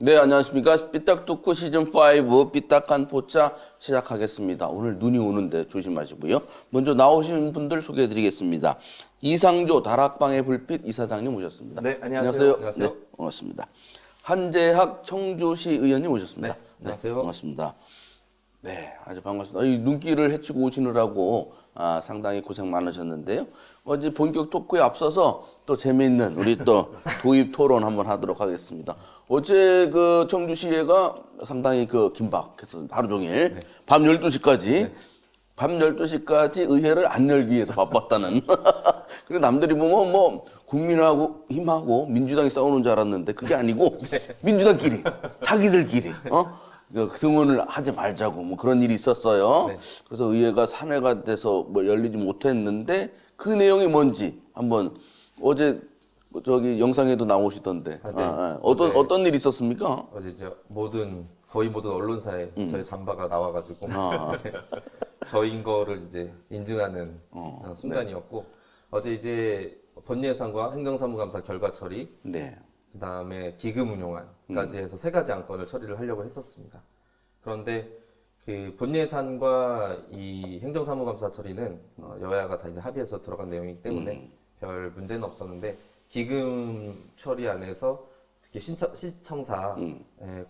네, 안녕하십니까. 삐딱토크 시즌5 삐딱한 포차 시작하겠습니다. 오늘 눈이 오는데 조심하시고요. 먼저 나오신 분들 소개해드리겠습니다. 이상조 다락방의 불빛 이사장님 오셨습니다. 네, 안녕하세요. 네, 반갑습니다. 한재학 청주시 의원님 오셨습니다. 네, 안녕하세요. 반갑습니다. 네, 아주 반갑습니다. 이 눈길을 헤치고 오시느라고 상당히 고생 많으셨는데요. 어제 본격 토크에 앞서서 또 재미있는 우리 또 도입 토론 한번 하도록 하겠습니다. 어제 그 청주시회가 상당히 그 긴박했었습니다. 하루 종일. 밤 12시까지. 밤 12시까지 의회를 안 열기 위해서 바빴다는. 그리고 남들이 보면 뭐 국민하고 힘하고 민주당이 싸우는 줄 알았는데 그게 아니고 민주당끼리, 자기들끼리, 등원을 하지 말자고 뭐 그런 일이 있었어요. 네. 그래서 의회가 산회가 돼서 뭐 열리지 못했는데 그 내용이 뭔지 한번 어제 저기 영상에도 나오시던데 어떤 일이 있었습니까? 어제 이제 거의 모든 언론사에 저희 잠바가 나와가지고 저인 거를 이제 인증하는 순간이었고 어제 이제 법예산과 행정사무감사 결과 처리, 네. 그다음에 기금 운용안까지 해서 세 가지 안건을 처리를 하려고 했었습니다. 그런데 그 본예산과 이 행정사무감사 처리는 여야가 다 이제 합의해서 들어간 내용이기 때문에 별 문제는 없었는데 기금 처리 안에서 특히 시청사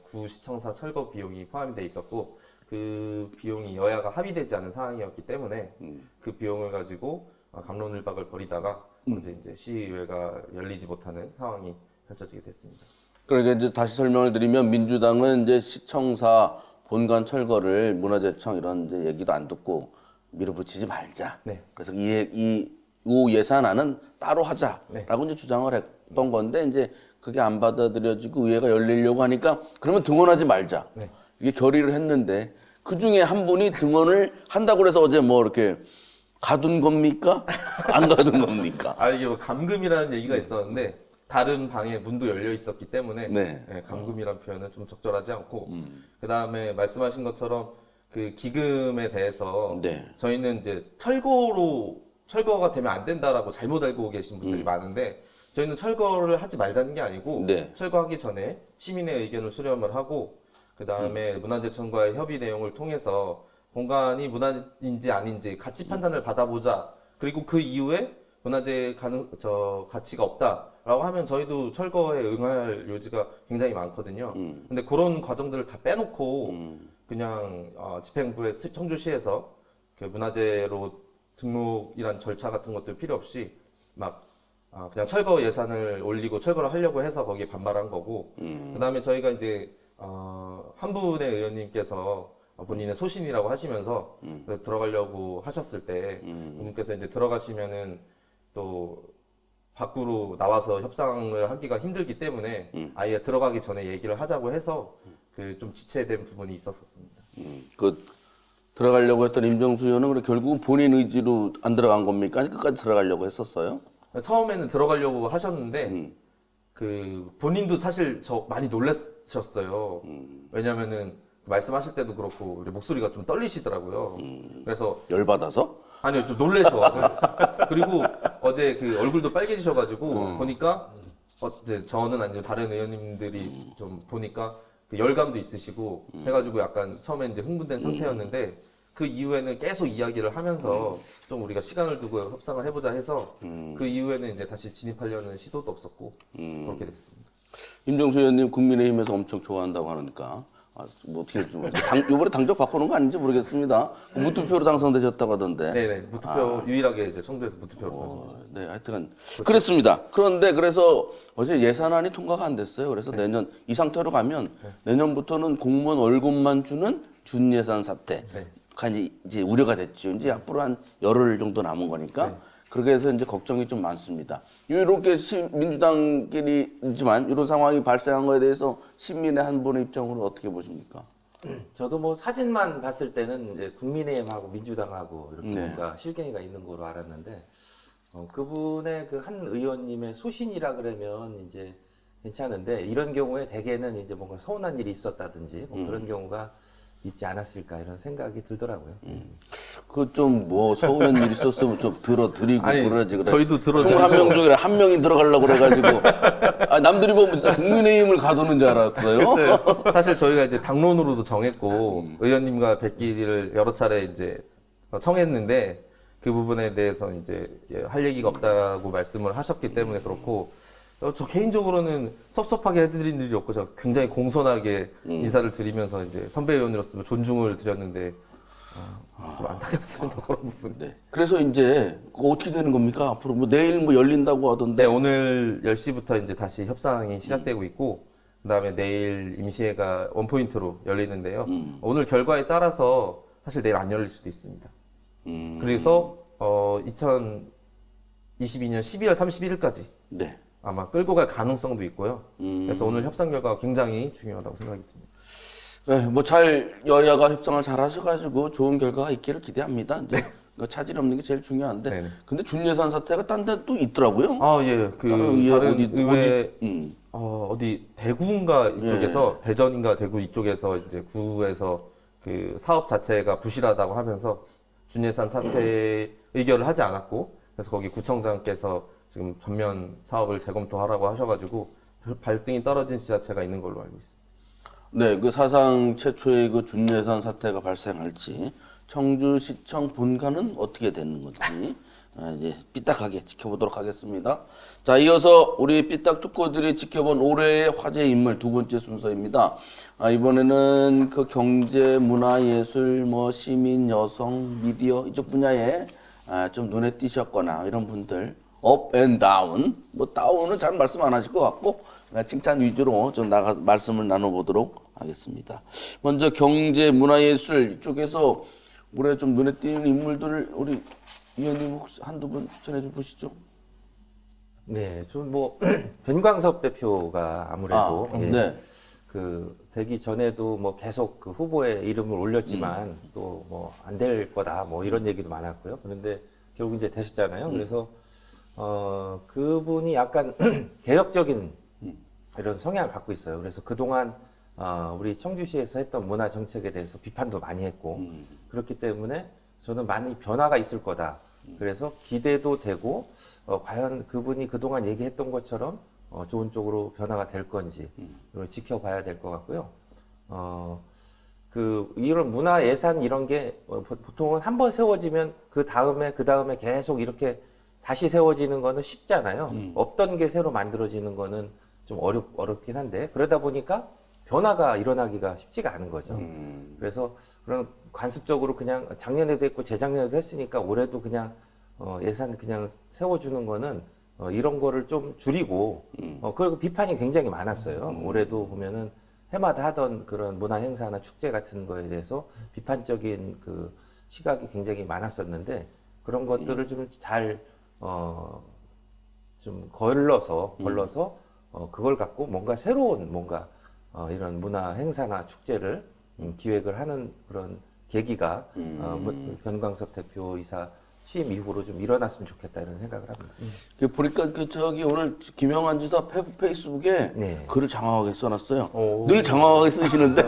구시청사 철거 비용이 포함이 돼 있었고 그 비용이 여야가 합의되지 않은 상황이었기 때문에 그 비용을 가지고 갑론을박을 벌이다가 어제 이제 시의회가 열리지 못하는 상황이 펼쳐지게 됐습니다. 그러니까 이제 다시 설명을 드리면 민주당은 이제 시청사 본관 철거를 문화재청 이런 이제 얘기도 안 듣고 밀어붙이지 말자. 네. 그래서 이 예산안은 따로 하자라고 네. 이제 주장을 했던 건데 이제 그게 안 받아들여지고 의회가 열리려고 하니까 그러면 등원하지 말자. 네. 이게 결의를 했는데 그 중에 한 분이 등원을 한다고 그래서 어제 뭐 이렇게 가둔 겁니까? 안 가둔 겁니까? 이게 뭐 감금이라는 얘기가 있었는데 다른 방에 문도 열려 있었기 때문에 네. 감금이라는 표현은 좀 적절하지 않고 그 다음에 말씀하신 것처럼 그 기금에 대해서 네. 저희는 이제 철거가 되면 안 된다라고 잘못 알고 계신 분들이 많은데 저희는 철거를 하지 말자는 게 아니고 네. 철거하기 전에 시민의 의견을 수렴을 하고 그 다음에 문화재청과의 협의 내용을 통해서 공간이 문화인지 아닌지 가치 판단을 받아보자. 그리고 그 이후에 문화재 가치가 없다라고 하면 저희도 철거에 응할 요지가 굉장히 많거든요. 근데 그런 과정들을 다 빼놓고 그냥 집행부의 청주시에서 그 문화재로 등록이란 절차 같은 것들 필요 없이 막 그냥 철거 예산을 올리고 철거를 하려고 해서 거기에 반발한 거고 그다음에 저희가 이제 한 분의 의원님께서 본인의 소신이라고 하시면서 들어가려고 하셨을 때 그분께서 이제 들어가시면은 또 밖으로 나와서 협상을 하기가 힘들기 때문에 아예 들어가기 전에 얘기를 하자고 해서 그 좀 지체된 부분이 있었습니다. 그 들어가려고 했던 임정수 의원은 그래 결국은 본인 의지로 안 들어간 겁니까? 아니 끝까지 들어가려고 했었어요? 처음에는 들어가려고 하셨는데 그 본인도 사실 많이 놀라셨어요. 왜냐면은 말씀하실 때도 그렇고 우리 목소리가 좀 떨리시더라고요. 그래서 열받아서? 아니요, 좀 놀라셔가지고. 그리고 어제 그 얼굴도 빨개지셔가지고 보니까 이제 저는 아니죠 다른 의원님들이 좀 보니까 그 열감도 있으시고 해가지고 약간 처음에 이제 흥분된 상태였는데 그 이후에는 계속 이야기를 하면서 좀 우리가 시간을 두고 협상을 해보자 해서 그 이후에는 이제 다시 진입하려는 시도도 없었고 그렇게 됐습니다. 임정수 의원님 국민의힘에서 엄청 좋아한다고 하니까 뭐 어떻게 될지 이번에 당적 바꾸는 거 아닌지 모르겠습니다. 무투표로 당선되셨다고 하던데. 네네 무투표 유일하게 이제 청주에서 무투표로 당선됐습니다. 네, 하여튼 그랬습니다. 그런데 그래서 어제 예산안이 통과가 안 됐어요. 그래서 내년 이 상태로 가면 내년부터는 공무원 월급만 주는 준예산 사태가 이제 우려가 됐죠. 이제 앞으로 한 열흘 정도 남은 거니까. 그렇게 해서 이제 걱정이 좀 많습니다. 이렇게 민주당끼리지만 이런 상황이 발생한 거에 대해서 시민의 한 분의 입장으로 어떻게 보십니까? 저도 뭐 사진만 봤을 때는 이제 국민의힘하고 민주당하고 이렇게 네. 뭔가 실갱이가 있는 거로 알았는데 그분의 그 한 의원님의 소신이라 그러면 이제 괜찮은데 이런 경우에 대개는 이제 뭔가 서운한 일이 있었다든지 뭐 그런 경우가 있지 않았을까 이런 생각이 들더라고요. 그 좀 뭐 서운한 일 있었으면 좀 들어드리고 아니, 그러지. 그래. 저희도 들어드리고. 21명 중에 한 명이 들어가려고 그래가지고 아, 남들이 보면 진짜 국민의힘을 가두는 줄 알았어요. 글쎄요. 사실 저희가 이제 당론으로도 정했고 의원님과 뵙기를 여러 차례 이제 청했는데 그 부분에 대해서 이제 할 얘기가 없다고 말씀을 하셨기 때문에 그렇고 저 개인적으로는 섭섭하게 해드린 일이 없고 저 굉장히 공손하게 인사를 드리면서 이제 선배 의원으로서 존중을 드렸는데 좀 안타깝습니다 그런 부분. 네. 그래서 이제 그거 어떻게 되는 겁니까? 앞으로 뭐 내일 뭐 열린다고 하던데. 네, 오늘 10시부터 이제 다시 협상이 시작되고 있고, 그 다음에 내일 임시회가 원포인트로 열리는데요. 오늘 결과에 따라서 사실 내일 안 열릴 수도 있습니다. 그래서, 2022년 12월 31일까지 네. 아마 끌고 갈 가능성도 있고요. 그래서 오늘 협상 결과가 굉장히 중요하다고 생각이 듭니다. 네, 뭐 잘 여야가 협상을 잘 하셔가지고 좋은 결과가 있기를 기대합니다. 이제 그 차질 없는 게 제일 중요한데. 네네. 근데 준예산 사태가 딴 데 또 있더라고요. 아, 예. 그, 다른 의회 다른 어디- 의회, 어디- 어디, 대구인가 이쪽에서, 대전인가 대구 이쪽에서 이제 구에서 그 사업 자체가 부실하다고 하면서 준예산 사태 의결을 하지 않았고, 그래서 거기 구청장께서 지금 전면 사업을 재검토하라고 하셔가지고, 발등이 떨어진 지자체가 있는 걸로 알고 있습니다. 네, 그 사상 최초의 그 준예산 사태가 발생할지 청주시청 본관은 어떻게 되는 건지 이제 삐딱하게 지켜보도록 하겠습니다. 자, 이어서 우리 삐딱 특고들이 지켜본 올해의 화제 인물 두 번째 순서입니다. 이번에는 그 경제, 문화, 예술, 뭐 시민, 여성, 미디어 이쪽 분야에 좀 눈에 띄셨거나 이런 분들 업 앤 다운, 뭐 다운은 잘 말씀 안 하실 것 같고 그냥 칭찬 위주로 좀 말씀을 나눠보도록 하겠습니다. 먼저 경제, 문화예술 이쪽에서 올해 좀 눈에 띄는 인물들을 우리 위원님 혹시 한두 분 추천해 좀 보시죠. 네, 좀 뭐 변광섭 대표가 아무래도 네. 그 되기 전에도 뭐 계속 그 후보에 이름을 올렸지만 또 뭐 안 될 거다 뭐 이런 얘기도 많았고요. 그런데 결국 이제 되셨잖아요. 그래서 그분이 약간 개혁적인 이런 성향을 갖고 있어요. 그래서 그동안 우리 청주시에서 했던 문화 정책에 대해서 비판도 많이 했고 그렇기 때문에 저는 많이 변화가 있을 거다. 그래서 기대도 되고 과연 그분이 그동안 얘기했던 것처럼 좋은 쪽으로 변화가 될 건지 이걸 지켜봐야 될 것 같고요. 그 이런 문화 예산 이런 게 보통은 한 번 세워지면 그 다음에 계속 이렇게 다시 세워지는 거는 쉽잖아요. 없던 게 새로 만들어지는 거는 좀 어렵긴 한데 그러다 보니까 변화가 일어나기가 쉽지가 않은 거죠. 그래서 그런 관습적으로 그냥 작년에도 했고 재작년에도 했으니까 올해도 그냥 예산 그냥 세워주는 거는 이런 거를 좀 줄이고 그리고 비판이 굉장히 많았어요. 올해도 보면은 해마다 하던 그런 문화 행사나 축제 같은 거에 대해서 비판적인 그 시각이 굉장히 많았었는데 그런 것들을 좀 잘 좀 걸러서 그걸 갖고 뭔가 새로운 뭔가 이런 문화 행사나 축제를 기획을 하는 그런 계기가 변광섭 대표이사 취임 이후로 좀 일어났으면 좋겠다 이런 생각을 합니다. 그 보니까 그 저기 오늘 김영환 지사 페이스북에 네. 글을 장황하게 써놨어요. 늘 장황하게 쓰시는데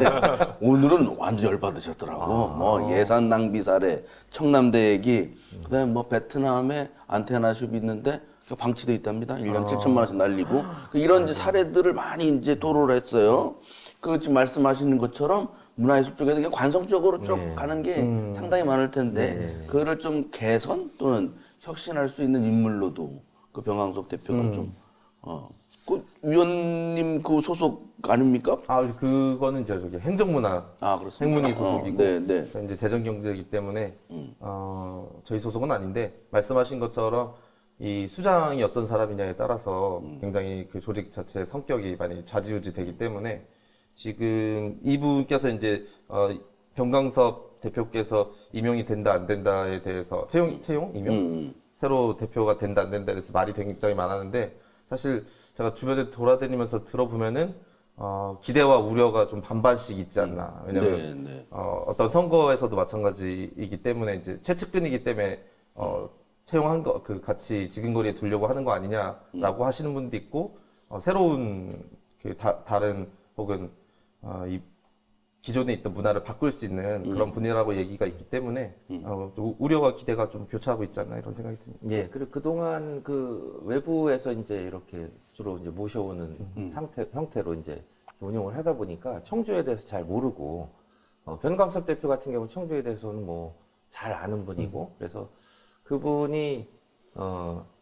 오늘은 완전 열받으셨더라고. 뭐 예산 낭비 사례, 청남대 얘기, 그다음에 뭐 베트남에 안테나숍 있는데 방치돼 있답니다. 1년에 7천만 원씩 날리고 이런 이제 사례들을 많이 이제 토로를 했어요. 그 지금 말씀하시는 것처럼 문화예술 쪽에 되게 관성적으로 쭉 가는 게 상당히 많을 텐데 그거를 좀 개선 또는 혁신할 수 있는 인물로도 그 병광석 대표가 그 위원님 그 소속 아닙니까? 그거는 이제 저기 행정문화 그렇습니까? 행문위 소속이고 네. 저 이제 재정경제이기 때문에 저희 소속은 아닌데 말씀하신 것처럼 이 수장이 어떤 사람이냐에 따라서 굉장히 그 조직 자체의 성격이 많이 좌지우지되기 때문에 지금 이분께서 이제 병광섭 대표께서 임용이 된다 안 된다에 대해서 채용 임용 새로 대표가 된다 안 된다에 대해서 말이 굉장히 많았는데 사실 제가 주변에 돌아다니면서 들어보면은 기대와 우려가 좀 반반씩 있지 않나. 왜냐면 어떤 선거에서도 마찬가지이기 때문에 이제 최측근이기 때문에 채용한 거 그 같이 지근거리에 두려고 하는 거 아니냐라고 하시는 분도 있고 새로운 그 다른 혹은 이 기존에 있던 문화를 바꿀 수 있는 그런 분이라고 얘기가 있기 때문에 또 우려와 기대가 좀 교차하고 있지 않나 이런 생각이 듭니다. 예, 그리고 그동안 그 외부에서 이제 이렇게 주로 이제 모셔오는 형태로 이제 운영을 하다 보니까 청주에 대해서 잘 모르고, 변광섭 대표 같은 경우 청주에 대해서는 뭐 잘 아는 분이고, 그래서 그분이,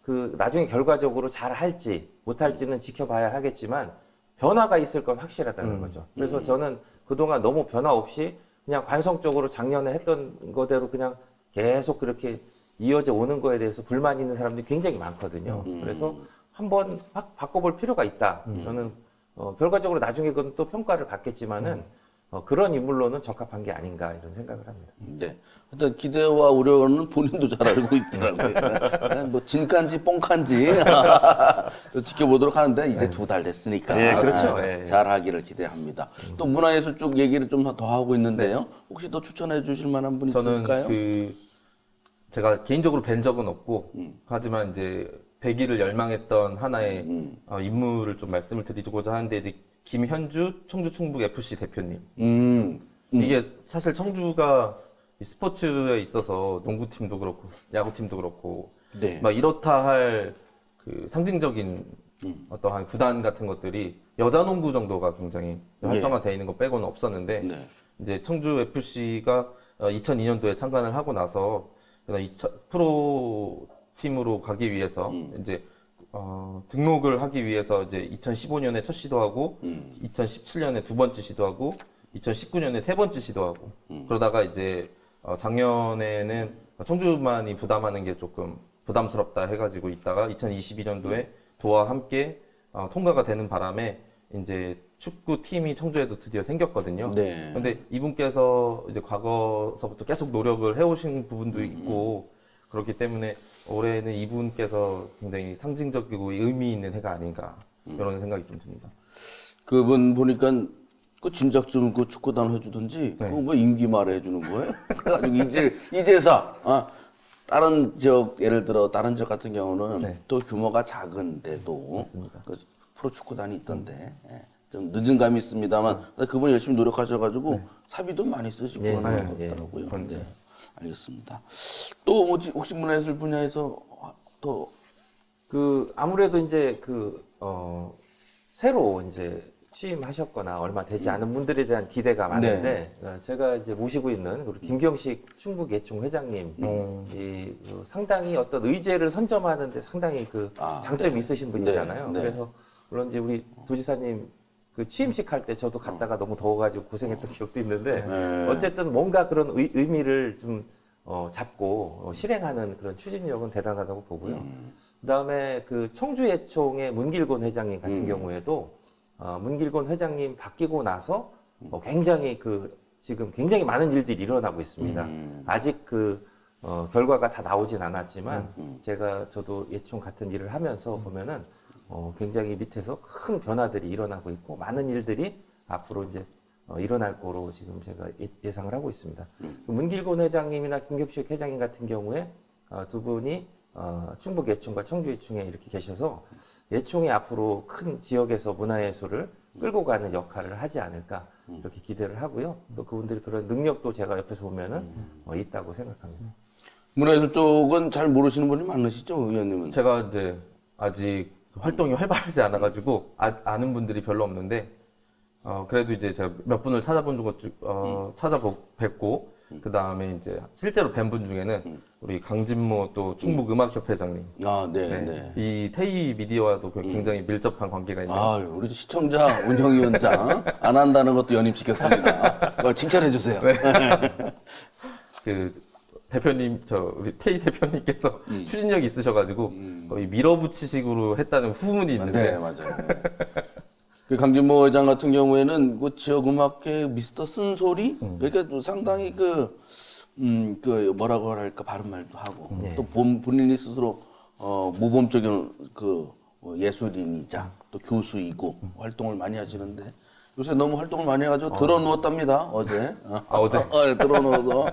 그 나중에 결과적으로 잘 할지 못할지는 지켜봐야 하겠지만, 변화가 있을 건 확실하다는 거죠. 그래서 저는 그동안 너무 변화 없이 그냥 관성적으로 작년에 했던 거대로 그냥 계속 그렇게 이어져 오는 거에 대해서 불만 있는 사람들이 굉장히 많거든요. 그래서 한번 바꿔볼 필요가 있다. 저는 결과적으로 나중에 그건 또 평가를 받겠지만은 그런 인물로는 적합한 게 아닌가 이런 생각을 합니다. 네. 일단 기대와 우려는 본인도 잘 알고 있더라고요. 뭐 진간지 뻥간지 지켜보도록 하는데 이제 2달 됐으니까 네, 그렇죠. 네. 잘 하기를 기대합니다. 또 문화예술 쪽 얘기를 좀 더 하고 있는데요. 혹시 더 추천해 주실 만한 분 저는 있으실까요? 제가 개인적으로 뵌 적은 없고 하지만 이제 되기를 열망했던 하나의 인물을 좀 말씀을 드리고자 하는데 이제 김현주 청주 충북 FC 대표님. 이게 사실 청주가 이 스포츠에 있어서 농구팀도 그렇고 야구팀도 그렇고 네. 막 이렇다 할 그 상징적인 어떠한 구단 같은 것들이 여자 농구 정도가 굉장히 활성화되어 있는 거 빼고는 없었는데 네. 이제 청주 FC가 2002년도에 창단을 하고 나서 프로 팀으로 가기 위해서 이제 등록을 하기 위해서 이제 2015년에 첫 시도하고 2017년에 두 번째 시도하고 2019년에 세 번째 시도하고 그러다가 이제 작년에는 청주만이 부담하는 게 조금 부담스럽다 해가지고 있다가 2022년도에 도와 함께 통과가 되는 바람에 이제 축구 팀이 청주에도 드디어 생겼거든요. 네. 근데 이분께서 이제 과거서부터 계속 노력을 해오신 부분도 있고 그렇기 때문에 올해는 이분께서 굉장히 상징적이고 의미 있는 해가 아닌가 이런 생각이 좀 듭니다. 그분 보니까 그 진작 좀 그 축구단 해주든지 네. 그거 뭐 임기 말에 해주는 거예요? 그래가지고 이제서 다른 지역 예를 들어 다른 지역 같은 경우는 네. 또 규모가 작은데도 맞습니다. 그 프로 축구단이 있던데 예. 좀 늦은 감이 있습니다만 그분이 열심히 노력하셔가지고 사비도 많이 쓰시고 네. 그런 것 네. 같더라고요. 그런데. 네. 알겠습니다. 또 뭐 혹시 문화예술 분야에서 또 그 아무래도 이제 새로 이제 취임하셨거나 얼마 되지 않은 분들에 대한 기대가 많은데 제가 이제 모시고 있는 우리 김경식 충북 예총 회장님 상당히 어떤 의제를 선점하는데 상당히 장점이 있으신 분이잖아요. 네. 그래서 물론 이제 우리 도지사님 그 취임식 할 때 저도 갔다가 너무 더워가지고 고생했던 기억도 있는데 어쨌든 뭔가 그런 의미를 좀 잡고 실행하는 그런 추진력은 대단하다고 보고요. 그다음에 그 청주예총의 문길곤 회장님 같은 경우에도 문길곤 회장님 바뀌고 나서 굉장히 지금 굉장히 많은 일들이 일어나고 있습니다. 아직 결과가 다 나오진 않았지만 저도 예총 같은 일을 하면서 보면은 굉장히 밑에서 큰 변화들이 일어나고 있고 많은 일들이 앞으로 이제 일어날 거로 지금 제가 예상을 하고 있습니다. 문길곤 회장님이나 김격식 회장님 같은 경우에 두 분이 충북 예총과 청주 예총에 이렇게 계셔서 예총이 앞으로 큰 지역에서 문화예술을 끌고 가는 역할을 하지 않을까 이렇게 기대를 하고요. 또 그분들이 그런 능력도 제가 옆에서 보면은 있다고 생각합니다. 문화예술 쪽은 잘 모르시는 분이 많으시죠, 의원님은? 제가 이제 아직 활동이 활발하지 않아가지고 아는 분들이 별로 없는데 그래도 이제 제가 몇 분을 찾아본 것 찾아뵙고 그 다음에 이제 실제로 뵌 분 중에는 우리 강진모 또 충북 음악협회장님. 네. 이 테이 미디어와도 굉장히 밀접한 관계가 있는. 우리 시청자 운영위원장 안 한다는 것도 연임시켰습니다. 칭찬해 주세요. 그 대표님, 우리 테이 대표님께서 추진력이 있으셔가지고 거의 밀어붙이식으로 했다는 후문이 있는데. 네, 맞아요. 그 강진모 회장 같은 경우에는 그 지역 음악계 미스터 쓴소리 그러니까 또 상당히 뭐라고 할까 바른 말도 하고 또 본인이 스스로 모범적인 예술인이자 또 교수이고 활동을 많이 하시는데 요새 너무 활동을 많이 해가지고 들어 누웠답니다 어제. 어제? 들어 누워서.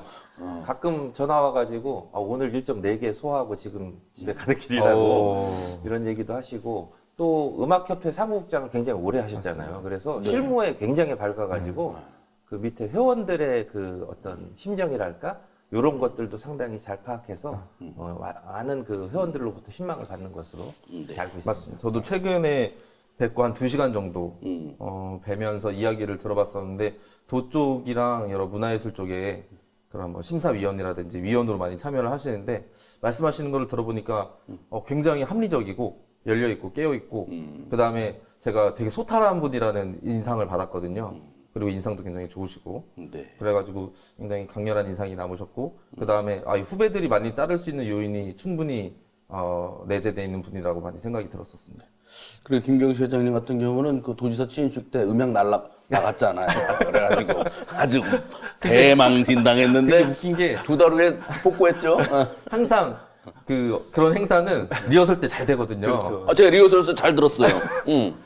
가끔 전화 와가지고 오늘 일정 4개 소화하고 지금 집에 가는 길이라고 이런 얘기도 하시고 또 음악협회 사무국장을 굉장히 오래 하셨잖아요. 그래서 실무에 굉장히 밝아가지고 그 밑에 회원들의 그 어떤 심정이랄까 이런 것들도 상당히 잘 파악해서 많은 그 회원들로부터 신망을 받는 것으로 네. 알고 있습니다. 맞습니다. 저도 최근에 뵙고 한 2시간 정도 뵈면서 이야기를 들어봤었는데 도 쪽이랑 여러 문화예술 쪽에 그런 뭐 심사위원이라든지 위원으로 많이 참여를 하시는데 말씀하시는 거를 들어보니까 굉장히 합리적이고 열려있고 깨어있고 그 다음에 제가 되게 소탈한 분이라는 인상을 받았거든요. 그리고 인상도 굉장히 좋으시고 네. 그래가지고 굉장히 강렬한 인상이 남으셨고 그 다음에 후배들이 많이 따를 수 있는 요인이 충분히 내재되어 있는 분이라고 많이 생각이 들었었습니다. 그리고 김경수 회장님 같은 경우는 그 도지사 취임식 때 음향 나갔잖아요. 그래가지고 아주 대망신 근데 당했는데 웃긴 게 2달 후에 복구했죠. 항상 그런 행사는 리허설 때 잘 되거든요. 제가 리허설에서 잘 들었어요.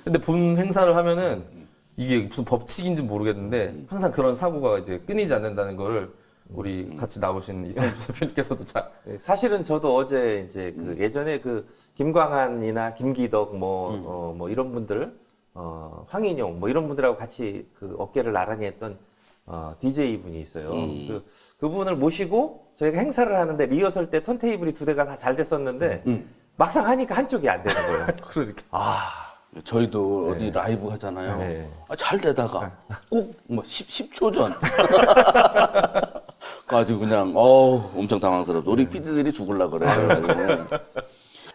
근데 본 행사를 하면은 이게 무슨 법칙인지 모르겠는데 항상 그런 사고가 이제 끊이지 않는다는 거를 우리 같이 나오신 이성주 대표님께서도 잘 네, 사실은 저도 어제 이제 그 예전에 그 김광한이나 김기덕 뭐 이런 분들 황인용 뭐 이런 분들하고 같이 그 어깨를 나란히 했던 DJ 분이 있어요. 그분을 모시고 저희가 행사를 하는데 리허설 때 턴테이블이 2대가 다 잘 됐었는데 막상 하니까 한쪽이 안 되는 거예요. 그러니까 저희도 어디 라이브 하잖아요. 네. 잘 되다가 꼭 뭐 10초 전. 가지고 그냥 엄청 당황스럽죠. 우리 PD들이 죽을라 그래요.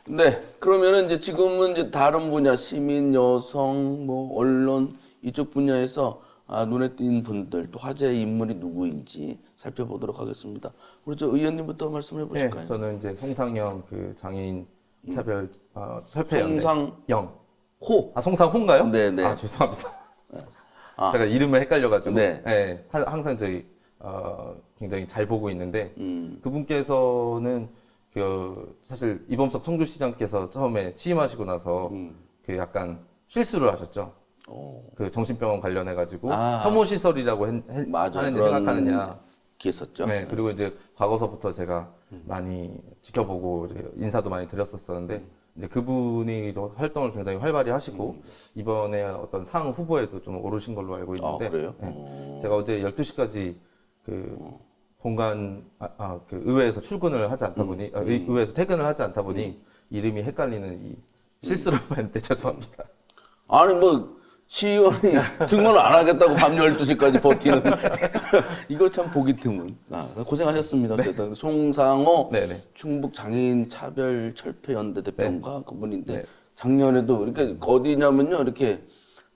네, 그러면은 이제 지금은 이제 다른 분야 시민, 여성, 뭐 언론 이쪽 분야에서 눈에 띈 분들 또 화제의 인물이 누구인지 살펴보도록 하겠습니다. 우리 저 의원님부터 말씀해 보실까요? 네, 저는 이제 송상영 그 장애인 차별 협회연대 송상호. 송상호인가요? 네네. 죄송합니다. 제가 이름을 헷갈려가지고 네. 네, 항상 저희 굉장히 잘 보고 있는데 그분께서는 사실 이범석 청주시장께서 처음에 취임하시고 나서 그 약간 실수를 하셨죠. 그 정신병원 관련해가지고 혐오 시설이라고 맞아. 하는지 그런 생각하느냐. 게 있었죠. 네, 그리고 이제 과거서부터 제가 많이 지켜보고 이제 인사도 많이 드렸었었는데 이제 그분이 활동을 굉장히 활발히 하시고 이번에 어떤 상 후보에도 좀 오르신 걸로 알고 있는데 그래요? 네, 제가 어제 12시까지 그 본관 그 의회에서 출근을 하지 않다 보니 의회에서 퇴근을 하지 않다 보니 이름이 헷갈리는 이 실수를 했는데 죄송합니다. 아니 뭐 시의원이 증언을 안 하겠다고 밤 12시까지 버티는 이거 참 보기 드문. 고생하셨습니다. 어쨌든 송상호 네네. 충북 장애인 차별 철폐 연대 대표인가 그분인데 네. 작년에도 이렇게 어디냐면요 이렇게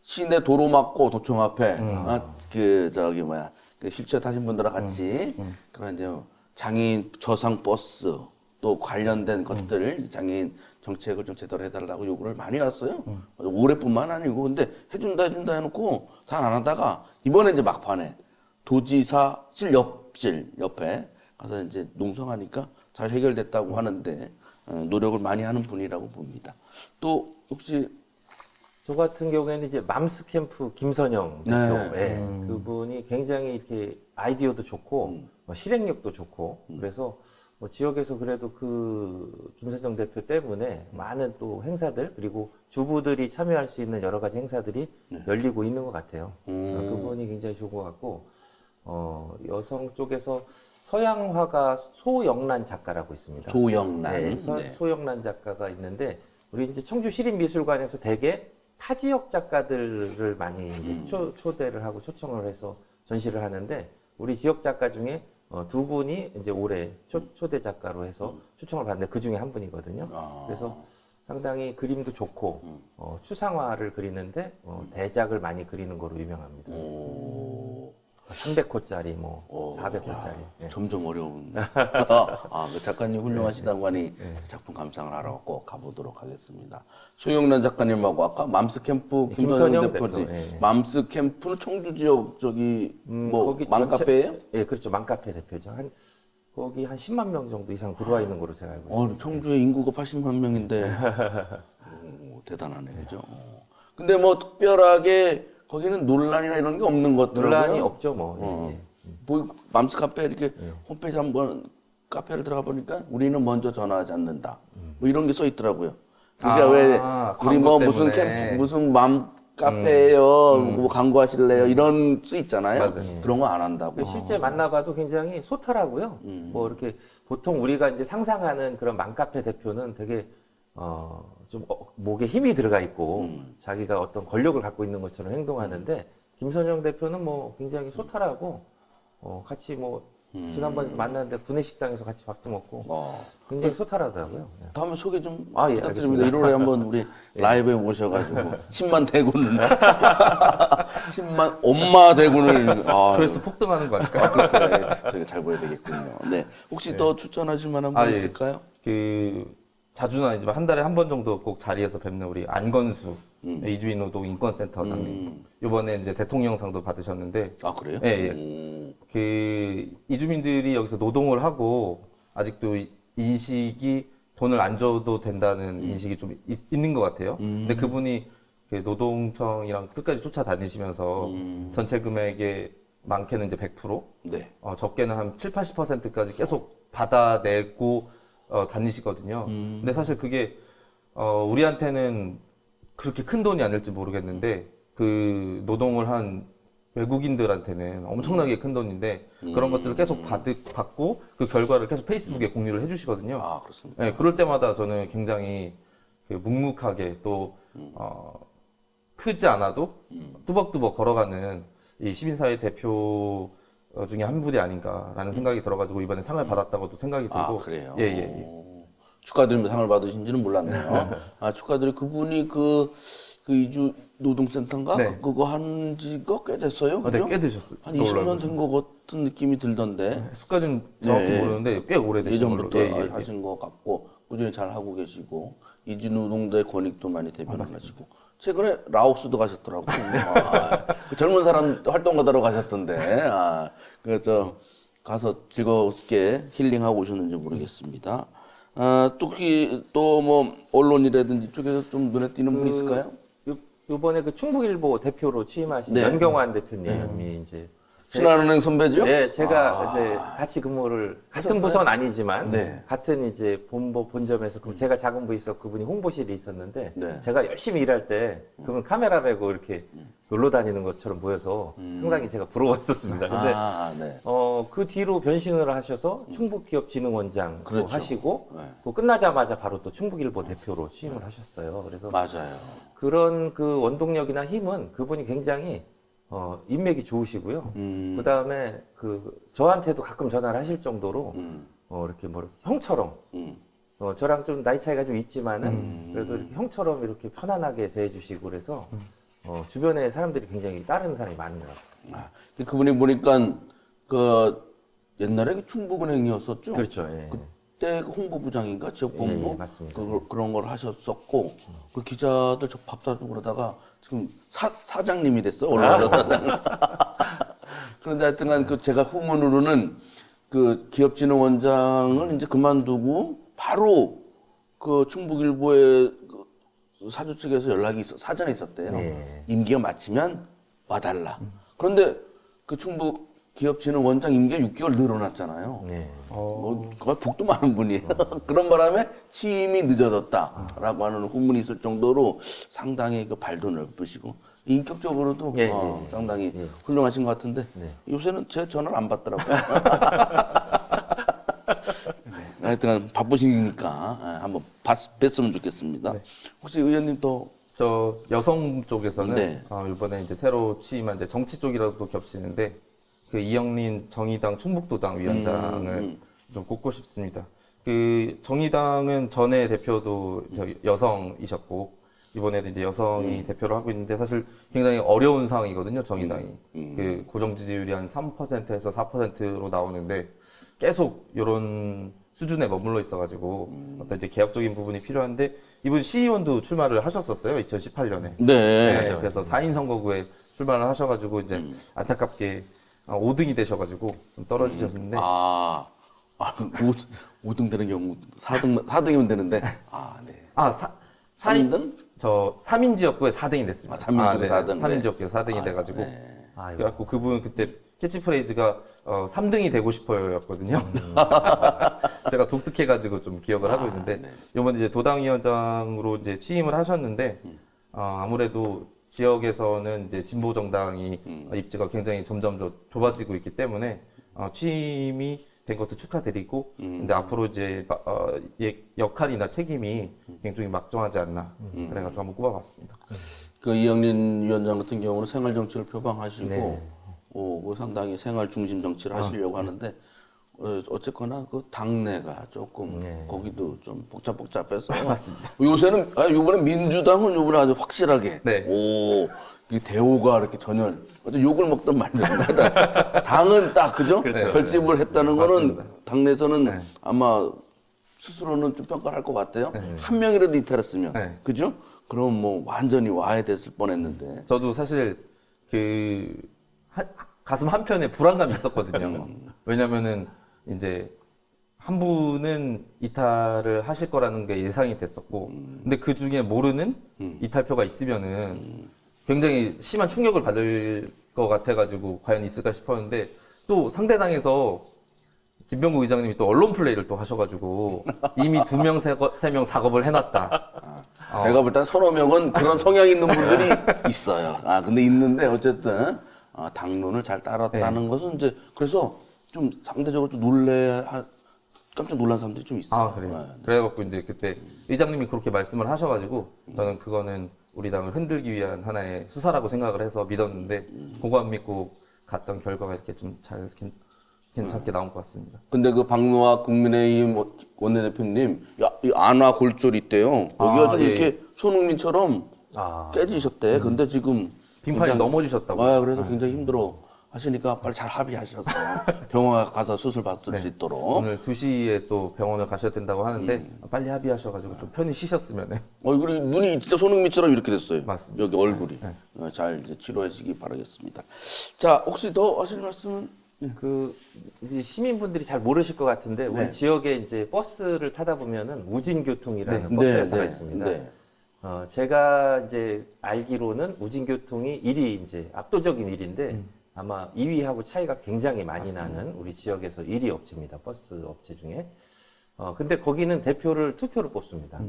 시내 도로 막고 도청 앞에 그 휠체어 타신 분들랑 같이 그런 이제 장애인 저상 버스 또 관련된 것들 장애인 정책을 좀 제대로 해달라고 요구를 많이 왔어요. 올해뿐만 아니고 근데 해준다 해놓고 잘 안 하다가 이번에 이제 막판에 도지사실 옆에 가서 이제 농성하니까 잘 해결됐다고 하는데 노력을 많이 하는 분이라고 봅니다. 또 혹시 저 같은 경우에는 이제 맘스 캠프 김선영 대표, 네. 그분이 굉장히 이렇게 아이디어도 좋고 실행력도 좋고 그래서 지역에서 그래도 그 김선영 대표 때문에 많은 또 행사들 그리고 주부들이 참여할 수 있는 여러 가지 행사들이 열리고 있는 것 같아요. 그분이 굉장히 좋은 것 같고 여성 쪽에서 서양화가 소영란 작가라고 있습니다. 소영란. 네, 네. 소영란 작가가 있는데 우리 이제 청주시립미술관에서 대개 타 지역 작가들을 많이 이제 초대를 하고 초청을 해서 전시를 하는데 우리 지역 작가 중에 2분이 이제 올해 초대 작가로 해서 초청을 받는데 그 중에 한 분이거든요. 그래서 상당히 그림도 좋고 추상화를 그리는데 대작을 많이 그리는 거로 유명합니다. 300호짜리 뭐 400호짜리. 네. 점점 어려운. 그 작가님 훌륭하시다고 하니 작품 감상을 하러 꼭 가보도록 하겠습니다. 소영란 작가님하고 아까 맘스 캠프 김선영 대표님. 맘스 캠프는 청주 지역 거기 맘카페예요? 예, 그렇죠. 맘카페 대표죠. 거기 한 10만 명 정도 이상 들어와 있는 거로 제가 알고 있습니다. 청주의 인구가 80만 명인데 대단하네, 그죠? 근데 뭐 특별하게 거기는 논란이나 이런 게 없는 것 같더라고요. 논란이 없죠, 뭐. 뭐 맘스 카페 이렇게 홈페이지 한번 카페를 들어가 보니까 우리는 먼저 전화하지 않는다. 뭐 이런 게 써 있더라고요. 그러니까 왜 우리 광고 뭐 때문에. 무슨 캠프 무슨 맘 카페예요. 뭐 광고하실래요? 이런 수 있잖아요. 맞아요. 그런 거 안 한다고. 실제 만나봐도 굉장히 소탈하고요. 뭐 이렇게 보통 우리가 이제 상상하는 그런 맘카페 대표는 되게 좀 목에 힘이 들어가 있고 자기가 어떤 권력을 갖고 있는 것처럼 행동하는데 김선영 대표는 뭐 굉장히 소탈하고 같이 뭐 지난번에 만났는데 구내식당에서 같이 밥도 먹고 굉장히 소탈하더라고요. 예. 다음에 소개 좀 아, 예, 부탁드립니다. 1월에 한번 우리 라이브에 모셔가지고 10만 대군을 10만 엄마 대군을 조회수 폭등하는 거 아닐까? 글쎄 저희가 잘 보여야 되겠군요. 네, 혹시 더 추천하실 만한 분 예. 있을까요? 그 자주는 아니지만 한 달에 한 번 정도 꼭 자리에서 뵙는 우리 안건수 이주민 노동 인권센터장님. 이번에 이제 대통령상도 받으셨는데 아 그래요? 예, 예. 그 이주민들이 여기서 노동을 하고 아직도 인식이 돈을 안 줘도 된다는 인식이 좀 있는 것 같아요. 근데 그분이 그 노동청이랑 끝까지 쫓아다니시면서 전체 금액의 많게는 이제 100%, 네. 적게는 한 7, 80%까지 계속 받아내고 다니시거든요. 근데 사실 그게 우리한테는 그렇게 큰 돈이 아닐지 모르겠는데 그 노동을 한 외국인들한테는 엄청나게 큰 돈인데 그런 것들을 계속 받고 그 결과를 계속 페이스북에 공유를 해주시거든요. 아 그렇습니다. 네, 그럴 때마다 저는 굉장히 그 묵묵하게 또 크지 않아도 뚜벅뚜벅 걸어가는 이 시민사회 대표 중에 한 분이 아닌가라는 생각이 들어가지고 이번에 상을 받았다고도 생각이 들고. 아 그래요? 예, 예, 예. 축하드립니다. 상을 받으신지는 몰랐네요. 아 축하드려. 그분이 그 이주 노동센터인가 네. 그거 한 지가 꽤 됐어요. 네, 그죠? 꽤 되셨어요. 한 20년 된 것 같은 느낌이 들던데. 수까지는 정확히 네. 모르는데 꽤 오래되신 예전부터 걸로. 예, 예, 예. 하신 것 같고 꾸준히 잘 하고 계시고 이주 노동자의 권익도 많이 대변을 하시고 최근에 라오스도 가셨더라고요. 그 젊은 사람 활동가다로 가셨던데. 그래서 가서 즐겁게 힐링하고 오셨는지 모르겠습니다. 또 뭐 언론이라든지 이쪽에서 좀 눈에 띄는 분 있을까요? 요번에 그 충북일보 대표로 취임하신 네. 연경환 대표님이 이제 신한은행 선배죠? 네, 제가 이제 같이 근무를 같은 부서는 아니지만 네. 같은 이제 본점에서 그럼 제가 작은 부에 있어 그분이 홍보실에 있었는데 네. 제가 열심히 일할 때 그분 카메라 메고 이렇게 놀러 다니는 것처럼 보여서 상당히 제가 부러웠었습니다. 근데 네. 그 뒤로 변신을 하셔서 충북기업진흥원장 그렇죠. 하시고 네. 또 끝나자마자 바로 또 충북일보 대표로 취임을 하셨어요. 그래서 맞아요. 그런 그 원동력이나 힘은 그분이 굉장히 인맥이 좋으시고요. 그 다음에 저한테도 가끔 전화를 하실 정도로 이렇게 뭐 형처럼 저랑 좀 나이 차이가 좀 있지만은 그래도 이렇게 형처럼 이렇게 편안하게 대해주시고 그래서 주변에 사람들이 굉장히 따르는 사람이 많은 것 같아요. 근데 그분이 보니까 그 옛날에 충북은행이었었죠. 그렇죠. 예. 그때 홍보부장인가 지역본부 예, 맞습니다. 그런 걸 하셨었고 그 기자들 저 밥 사주고 그러다가 지금 사장님이 됐어 언론사 사장. 그런데 하여튼간 그 제가 후문으로는 그 기업진흥원장을 이제 그만두고 바로 그 충북일보의 그 사주 측에서 연락이 사전에 있었대요. 네. 임기가 마치면 와달라. 그런데 그 충북 기업진흥원장 임기가 6개월 늘어났잖아요. 네. 거의 복도 많은 분이에요. 그런 바람에 취임이 늦어졌다라고 하는 후문이 있을 정도로 상당히 그 발도 넓으시고 인격적으로도 예, 예, 상당히 예. 훌륭하신 것 같은데 네. 요새는 제 전화를 안 받더라고요. 네, 하여튼 바쁘시니까 한번 뵀으면 좋겠습니다. 혹시 의원님 또 저 여성 쪽에서는 네. 이번에 이제 새로 취임한 이제 정치 쪽이라도 겹치는데 그 이영린 정의당 충북도당 위원장을 좀 꼽고 싶습니다. 그 정의당은 전에 대표도 여성이셨고 이번에도 이제 여성이 대표를 하고 있는데 사실 굉장히 어려운 상황이거든요. 정의당이 그 고정 지지율이 한 3%에서 4%로 나오는데 계속 이런 수준에 머물러 있어가지고 어떤 이제 개혁적인 부분이 필요한데 이분 시의원도 출마를 하셨었어요. 2018년에. 네. 그래서 4인 선거구에 출마를 하셔가지고 이제 안타깝게 5등이 되셔가지고 좀 떨어지셨는데 5등 되는 경우 4등이면 되는데 네. 4인 저 3인 지역구에 4등이 됐습니다. 3인 지역구 4등. 3인 네. 지역구에 4등이 돼가지고 아이고. 그래갖고 그분 그때 캐치프레이즈가 3등이 되고 싶어요였거든요. 제가 독특해가지고 좀 기억을 하고 있는데 이번에 이제 도당위원장으로 이제 취임을 하셨는데 아무래도 지역에서는 이제 진보 정당이 입지가 굉장히 점점 더 좁아지고 있기 때문에 취임이 된 것도 축하드리고, 근데 앞으로 이제 역할이나 책임이 굉장히 막중하지 않나 그래가지고 한번 꼽아봤습니다. 그 이영린 위원장 같은 경우는 생활 정치를 표방하시고 네. 뭐 상당히 생활 중심 정치를 하시려고 하는데 어쨌거나 그 당내가 조금 네. 거기도 좀 복잡해서 맞습니다. 요새는 이번에 민주당은 요번에 아주 확실하게 네. 이 대오가 이렇게 전혀 욕을 먹던 말들 당은 딱 그죠? 그렇죠. 결집을 했다는 거는 맞습니다. 당내에서는 네. 아마 스스로는 좀 평가를 할 것 같아요. 한 명이라도 이탈했으면 네. 그죠? 그럼 뭐 완전히 와해됐을 뻔했는데. 저도 사실 가슴 한편에 불안감이 있었거든요. 왜냐면은 이제 한 분은 이탈을 하실 거라는 게 예상이 됐었고, 근데 그 중에 모르는 이탈표가 있으면은 굉장히 심한 충격을 받을 것 같아가지고 과연 있을까 싶었는데, 또 상대당에서 김병국 의장님이 또 언론 플레이를 또 하셔가지고 이미 2명, 3명 작업을 해놨다. 제가 볼 땐 서너 명은 그런 성향 있는 분들이 있어요. 근데 있는데 어쨌든 당론을 잘 따랐다는 것은 이제 그래서 좀 상대적으로 좀 깜짝 놀란 사람들이 좀 있어요. 그래요. 네. 그래갖고 이제 그때 의장님이 그렇게 말씀을 하셔가지고 저는 그거는 우리 당을 흔들기 위한 하나의 수사라고 생각을 해서 믿었는데 그거 안 믿고 갔던 결과가 이렇게 좀 잘 괜찮게 나온 것 같습니다. 근데 그 박노학 국민의힘 원내대표님, 이 안화 골절 있대요. 여기가 좀 예. 이렇게 손흥민처럼 아, 깨지셨대. 근데 지금 빙판이 굉장히- 넘어지셨다고요? 그래서 굉장히 힘들어 하시니까 빨리 잘 합의하셔서 병원 가서 수술 받을 수 있도록. 오늘 2시에 또 병원을 가셔야 된다고 하는데 빨리 합의하셔가지고 좀 편히 쉬셨으면 얼굴이 눈이 진짜 손흥민처럼 이렇게 됐어요. 맞습니다. 여기 얼굴이 잘 이제 치료하시기 바라겠습니다. 자, 혹시 더 하실 말씀은? 이제 시민분들이 잘 모르실 것 같은데 우리 네. 지역에 이제 버스를 타다 보면은 우진교통이라는 네. 버스 네, 회사가 네. 있습니다. 네. 제가 이제 알기로는 우진교통이 1위 이제 압도적인 1위인데 아마 2위하고 차이가 굉장히 많이 나는 우리 지역에서 1위 업체입니다. 버스 업체 중에. 근데 거기는 투표를 뽑습니다.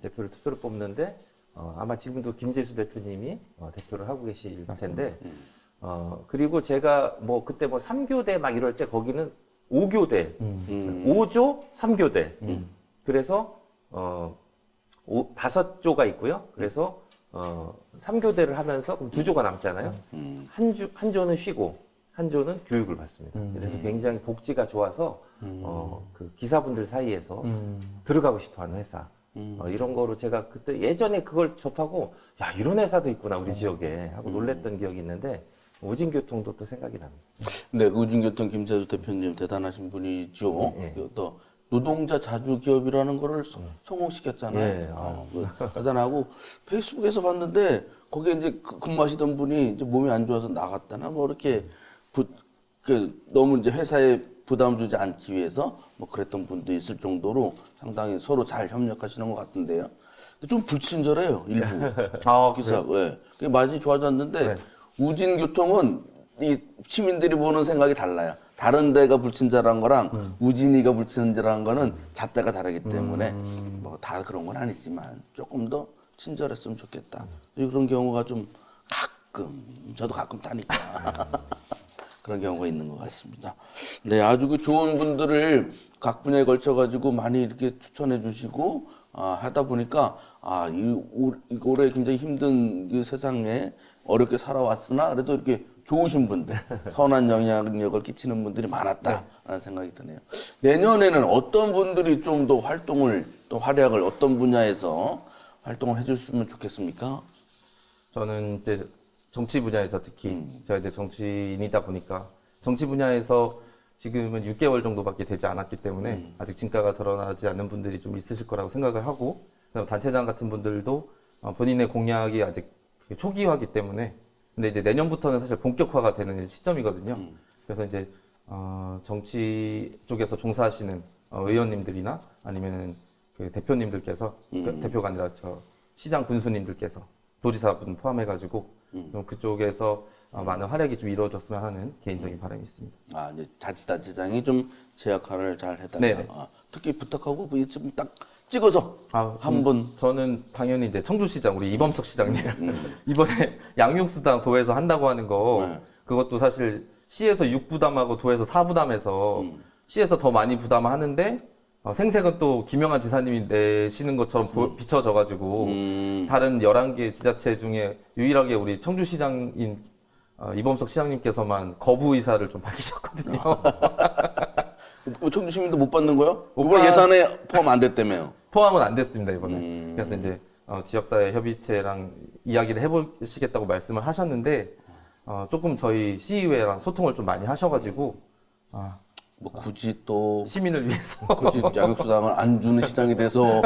대표를 투표를 뽑는데 아마 지금도 김재수 대표님이 대표를 하고 계실 텐데 그리고 제가 뭐 그때 뭐 3교대 막 이럴 때 거기는 5교대, 5조 3교대. 그래서 5조가 있고요. 그래서 3교대를 하면서 그럼 2조가 남잖아요. 한 조는 쉬고 한 조는 교육을 받습니다. 그래서 굉장히 복지가 좋아서 그 기사분들 사이에서 들어가고 싶어하는 회사. 이런 거로 제가 그때 예전에 그걸 접하고 야 이런 회사도 있구나 우리 지역에 하고 놀랬던 기억이 있는데 우진교통도 또 생각이 납니다. 네, 우진교통 김재수 대표님 대단하신 분이죠. 예. 또 노동자 자주 기업이라는 거를 성공시켰잖아요. 예, 대단하고 페이스북에서 봤는데 거기에 이제 근무하시던 분이 이제 몸이 안 좋아서 나갔다나 뭐 이렇게 너무 이제 회사에 부담 주지 않기 위해서 뭐 그랬던 분도 있을 정도로 상당히 서로 잘 협력하시는 것 같은데요. 근데 좀 불친절해요, 일부. 기사. 예. 그게 많이 좋아졌는데 우진교통은 이 시민들이 보는 생각이 달라요. 다른 데가 불친절한 거랑 우진이가 불친절한 거는 잣대가 다르기 때문에 뭐 다 그런 건 아니지만 조금 더 친절했으면 좋겠다. 그런 경우가 좀 저도 가끔 타니까 그런 경우가 있는 것 같습니다. 네, 아주 그 좋은 분들을 각 분야에 걸쳐 가지고 많이 이렇게 추천해 주시고 하다 보니까 올해 굉장히 힘든 그 세상에 어렵게 살아왔으나 그래도 이렇게 좋으신 분들, 선한 영향력을 끼치는 분들이 많았다라는 생각이 드네요. 내년에는 어떤 분들이 좀 더 활약을 어떤 분야에서 활동을 해줬으면 좋겠습니까? 저는 이제 정치 분야에서 특히 제가 이제 정치인이다 보니까 정치 분야에서 지금은 6개월 정도밖에 되지 않았기 때문에 아직 진가가 드러나지 않는 분들이 좀 있으실 거라고 생각을 하고, 그다음 단체장 같은 분들도 본인의 공약이 아직 초기화이기 때문에, 근데 이제 내년부터는 사실 본격화가 되는 시점이거든요. 그래서 이제 정치 쪽에서 종사하시는 의원님들이나 아니면은 그 대표님들께서, 대표가 아니라 시장 군수님들께서 도지사분 포함해가지고 좀 그쪽에서 많은 활약이 좀 이루어졌으면 하는 개인적인 바람이 있습니다. 아, 이제 자치단체장이 좀 제 역할을 잘 해달라. 네네. 아, 특히 부탁하고 좀 딱 찍어서 한번 저는 당연히 이제 청주시장 우리 이범석 시장님 이번에 양육수당 도에서 한다고 하는 거 네. 그것도 사실 시에서 6부담하고 도에서 4부담해서 시에서 더 많이 부담하는데 생색은 또 김영환 지사님이 내시는 것처럼 비춰져가지고 다른 11개 지자체 중에 유일하게 우리 청주시장인 이범석 시장님께서만 거부 의사를 좀 밝히셨거든요. 청주 시민도 못 받는 거요? 못 이번 받- 예산에 포함 안 됐다며요. 포함은 안 됐습니다 이번에. 그래서 이제 지역사회 협의체랑 이야기를 해보시겠다고 말씀을 하셨는데 조금 저희 시의회랑 소통을 좀 많이 하셔가지고 뭐 굳이 또 시민을 위해서 굳이 양육수당을 안 주는 시장이 돼서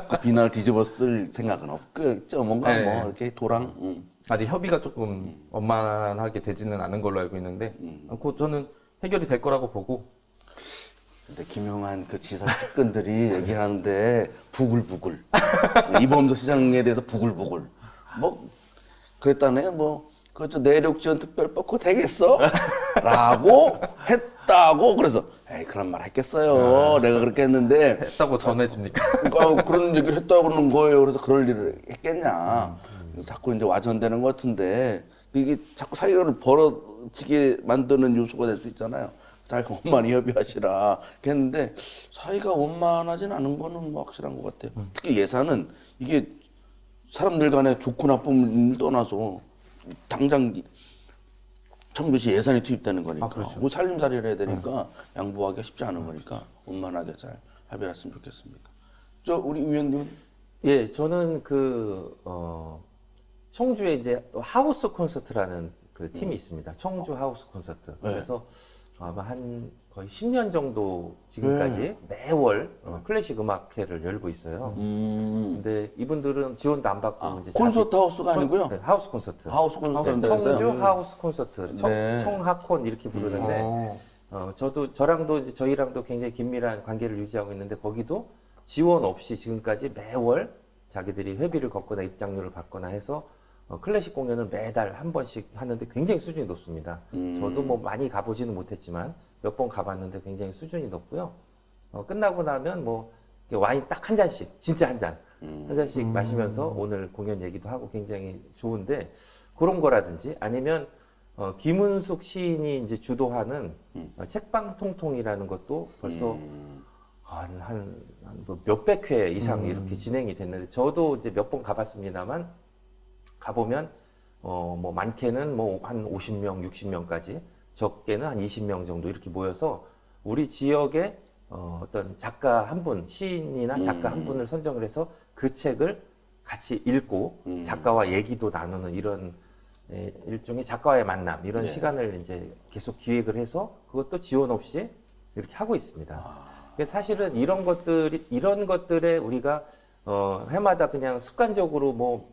그 비난을 뒤집어 쓸 생각은 없겠죠. 뭔가 네. 뭐 이렇게 도랑. 아직 협의가 조금 원만하게 되지는 않은 걸로 알고 있는데 곧 저는 해결이 될 거라고 보고 근데 김용한 그 지사 측근들이 얘기하는데 부글부글. 이범석 시장에 대해서 부글부글. 뭐 그랬다네. 뭐 그저 내륙 지원 특별법 그거 되겠어? 라고 했다고 그래서 에이 그런 말 했겠어요. 내가 그렇게 했는데 했다고 전해집니까? 그런 얘기를 했다고 그러는 거예요. 그래서 그럴 일을 했겠냐. 자꾸 이제 와전되는 것 같은데 이게 자꾸 사이가 벌어지게 만드는 요소가 될 수 있잖아요. 사이가 원만히 협의하시라 했는데 사이가 원만하진 않은 거는 뭐 확실한 것 같아요. 특히 예산은 이게 사람들 간에 좋고 나쁨을 떠나서 당장 청주시 예산이 투입되는 거니까 그렇죠. 뭐 살림살이를 해야 되니까 양보하기가 쉽지 않은 거니까 원만하게 잘 합의를 했으면 좋겠습니다. 저 우리 위원님 예, 저는 청주에 이제 또 하우스 콘서트라는 그 팀이 있습니다. 청주 하우스 콘서트. 그래서 아마 한 거의 10년 정도 지금까지 매월 클래식 음악회를 열고 있어요. 근데 이분들은 지원도 안 받고 이제 콘서트 하우스가 아니고요. 네, 하우스 콘서트. 하우스 콘서트 네, 데서요. 청주 하우스 콘서트. 네. 청하콘 이렇게 부르는데 저랑도 이제 저희랑도 굉장히 긴밀한 관계를 유지하고 있는데 거기도 지원 없이 지금까지 매월 자기들이 회비를 걷거나 입장료를 받거나 해서 클래식 공연을 매달 한 번씩 하는데 굉장히 수준이 높습니다. 저도 뭐 많이 가보지는 못했지만 몇 번 가봤는데 굉장히 수준이 높고요. 끝나고 나면 뭐 이렇게 와인 딱 한 잔씩, 진짜 한 잔, 한 잔씩 마시면서 오늘 공연 얘기도 하고 굉장히 좋은데 그런 거라든지 아니면 김은숙 시인이 이제 주도하는 책방 통통이라는 것도 벌써 뭐 몇백 회 이상 이렇게 진행이 됐는데 저도 이제 몇 번 가봤습니다만 가보면 뭐 많게는 뭐 한 50명, 60명까지 적게는 한 20명 정도 이렇게 모여서 우리 지역의 어떤 작가 한 분, 시인이나 작가 한 분을 선정을 해서 그 책을 같이 읽고 작가와 얘기도 나누는 이런 일종의 작가와의 만남 이런 시간을 이제 계속 기획을 해서 그것도 지원 없이 이렇게 하고 있습니다. 그래서 사실은 이런 것들에 우리가 해마다 그냥 습관적으로 뭐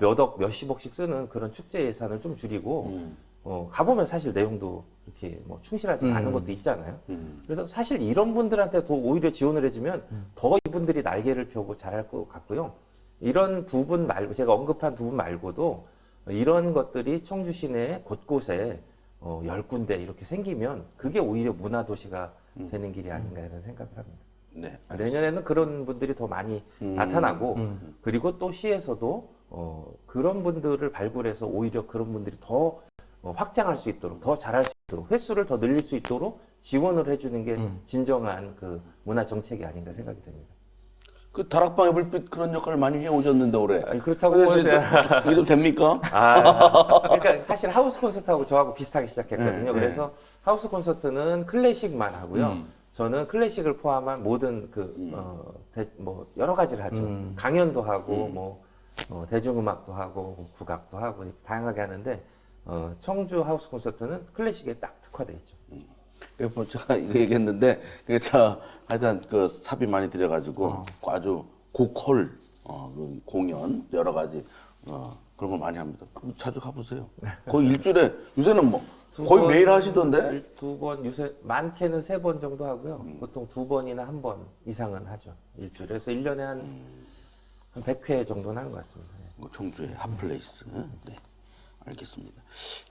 몇억, 몇십억씩 쓰는 그런 축제 예산을 좀 줄이고, 가보면 사실 내용도 이렇게 뭐 충실하지 않은 것도 있잖아요. 그래서 사실 이런 분들한테 더 오히려 지원을 해주면 더 이분들이 날개를 펴고 잘할 것 같고요. 이런 두 분 말고, 제가 언급한 두 분 말고도 이런 것들이 청주 시내 곳곳에 10군데 이렇게 생기면 그게 오히려 문화도시가 되는 길이 아닌가 이런 생각을 합니다. 네, 내년에는 그런 분들이 더 많이 나타나고 그리고 또 시에서도 그런 분들을 발굴해서 오히려 그런 분들이 더 확장할 수 있도록 더 잘할 수 있도록 횟수를 더 늘릴 수 있도록 지원을 해주는 게 진정한 그 문화 정책이 아닌가 생각이 됩니다. 그 다락방의 불빛 그런 역할을 많이 해오셨는데 올해. 아니, 그렇다고 근데 이제 이게 좀 됩니까? 그러니까 사실 하우스 콘서트하고 저하고 비슷하게 시작했거든요. 그래서 하우스 콘서트는 클래식만 하고요. 저는 클래식을 포함한 모든 뭐 여러 가지를 하죠. 강연도 하고 뭐 대중음악도 하고 국악도 하고 이렇게 다양하게 하는데 청주 하우스 콘서트는 클래식에 딱 특화돼 있죠. 그래서 뭐 제가 이거 얘기했는데 그게 저 하여튼 그 사비 많이 들여가지고 아주 고퀄 그 공연 여러 가지 그런 걸 많이 합니다. 자주 가보세요. 거의 일주일에 요새는 뭐 거의 매일 하시던데. 두 번 요새 많게는 3번 정도 하고요. 보통 2번이나 1번 이상은 하죠. 일주일에. 그래서 1년에 한 100회 정도는 하는 것 같습니다. 청주의 핫플레이스. 네. 알겠습니다.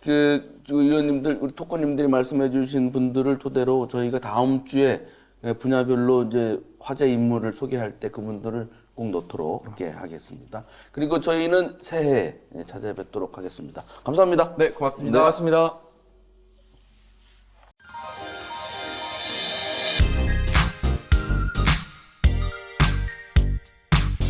저 의원님들, 우리 토커님들이 말씀해주신 분들을 토대로 저희가 다음 주에 분야별로 이제 화제 인물을 소개할 때 그분들을 꼭 넣도록 그렇게 하겠습니다. 그리고 저희는 새해에 찾아뵙도록 하겠습니다. 감사합니다. 네, 고맙습니다. 고맙습니다.